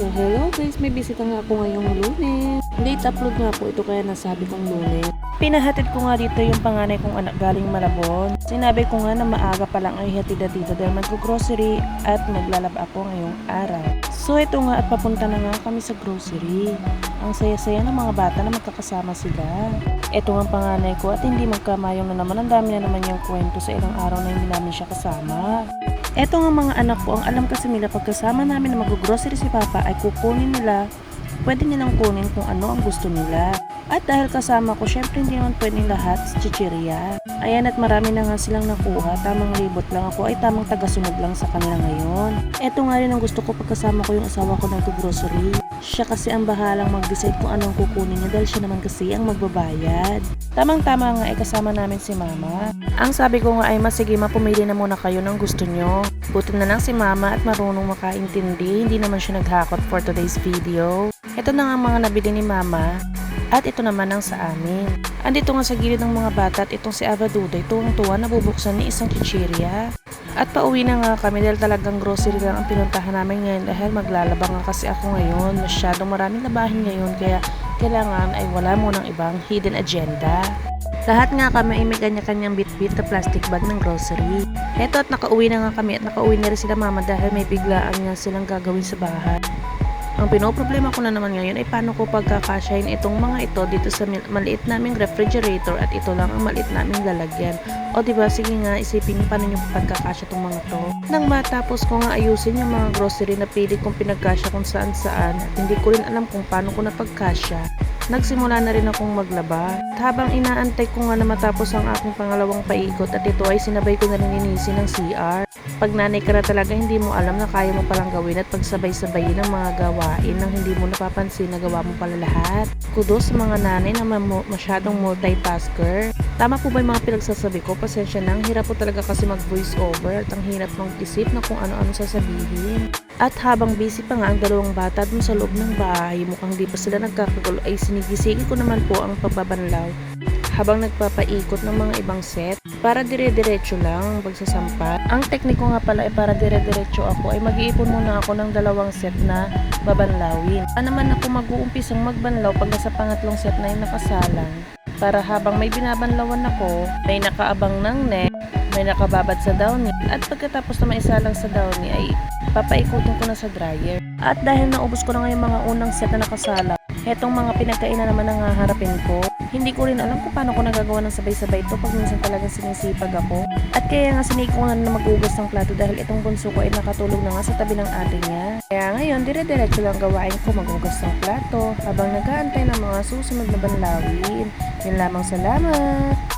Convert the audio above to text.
So hello guys, may bisita nga ako ngayong Lunes. Late upload nga po ito kaya nasabi kong Lunes. Pinahatid ko nga dito yung panganay kong anak galing Malabon. Sinabi ko nga na maaga pa lang ay hatid na dito dahil mag-grocery at maglalab ako ngayong araw. So ito nga at papunta na nga kami sa grocery. Ang saya-saya ng mga bata na magkakasama sila. Ito nga panganay ko at hindi magkamayong na naman. Ang dami na naman yung kwento sa ilang araw na hindi namin siya kasama. Eto nga mga anak ko, ang alam kasi nila pagkasama namin na mag-grocery si Papa ay kukunin nila, pwede nilang kunin kung ano ang gusto nila. At dahil kasama ko, syempre hindi naman pwedeng lahat sa chichirya. Ayan at marami na nga silang nakuha, tamang libot lang ako ay tamang tagasunod lang sa kanila ngayon. Eto nga rin ang gusto ko pagkasama ko yung asawa ko nag-grocery. Siya kasi ang bahalang mag-decide kung anong kukunin niya dahil siya naman kasi ang magbabayad. Tamang-tama nga ay kasama namin si Mama. Ang sabi ko nga ay sige mapumili na muna kayo ng gusto nyo. Buti na lang si Mama at marunong makaintindi, hindi naman siya naghakot for today's video. Ito na nga ang mga nabili ni Mama. At ito naman ang sa amin. Andito nga sa gilid ng mga bata at itong si Ava Duday tuwang-tuwa na bubuksan ni isang chichirya. At pauwi na nga kami dahil talagang grocery lang ang pinuntahan namin ngayon dahil maglalaba nga kasi ako ngayon. Masyadong maraming labahin ngayon kaya kailangan ay wala munang ibang hidden agenda. Lahat nga kami ay may kanya-kanyang bit-bit na plastic bag ng grocery. Eto at nakauwi na nga kami at nakauwi na rin sila Mama dahil may biglaan nga silang gagawin sa bahay. Ang pinoproblema ko na naman ngayon ay paano ko pagkakasyahin itong mga ito dito sa maliit naming refrigerator at ito lang ang maliit naming lalagyan. O diba, sige nga isipin niyo paano yung pagkakasya itong mga to. Nang matapos ko nga ayusin yung mga grocery na pili kong pinagkasya kung saan saan at hindi ko rin alam kung paano ko napagkasya. Nagsimula na rin akong maglaba. At habang inaantay ko nga na matapos ang aking pangalawang paikot at ito ay sinabay ko na rin linisin ng CR. Pag nanay ka na talaga hindi mo alam na kaya mo palang gawin at pagsabay-sabayin ang mga gawain nang hindi mo napapansin na gawa mo pala lahat. Kudos sa mga nanay na masyadong multitasker. Tama po ba yung mga pinagsasabi ko? Pasensya na, ang hirap po talaga kasi mag-voice over at ang hirap mag-isip na kung ano-ano sasabihin. At habang busy pa nga ang dalawang bata dun sa loob ng bahay, mukhang di pa sila nagkakagulo ay sinigisigi ko naman po ang pagbabanlaw habang nagpapaikot ng mga ibang set para dire-diretso lang ang pagsasampa. Ang tekniko nga pala ay para dire-diretso ako ay mag-iipon muna ako ng dalawang set na babanlawin. Ano naman ako mag-uumpisang magbanlaw pag nasa pangatlong set na yung nakasalang para habang may binabanlawan ako, may nakaabang ng neck, may nakababad sa downy at pagkatapos na maisalang sa downy ay papaikutin ko na sa dryer. At dahil naubos ko na nga yung mga unang set na nakasalang, etong mga pinagkainan naman ang haharapin ko. Hindi ko rin alam kung paano ko nagagawa ng sabay-sabay ito pag minsan talagang sinisipag ako. At kaya nga siniko nga na maghugas ng plato dahil itong bunso ko ay nakatulog na nga sa tabi ng ate niya. Kaya ngayon, dire-diretso lang gawain ko maghugas ng plato habang nag-aantay ng mga susunod na banlawin. Yun lamang, salamat!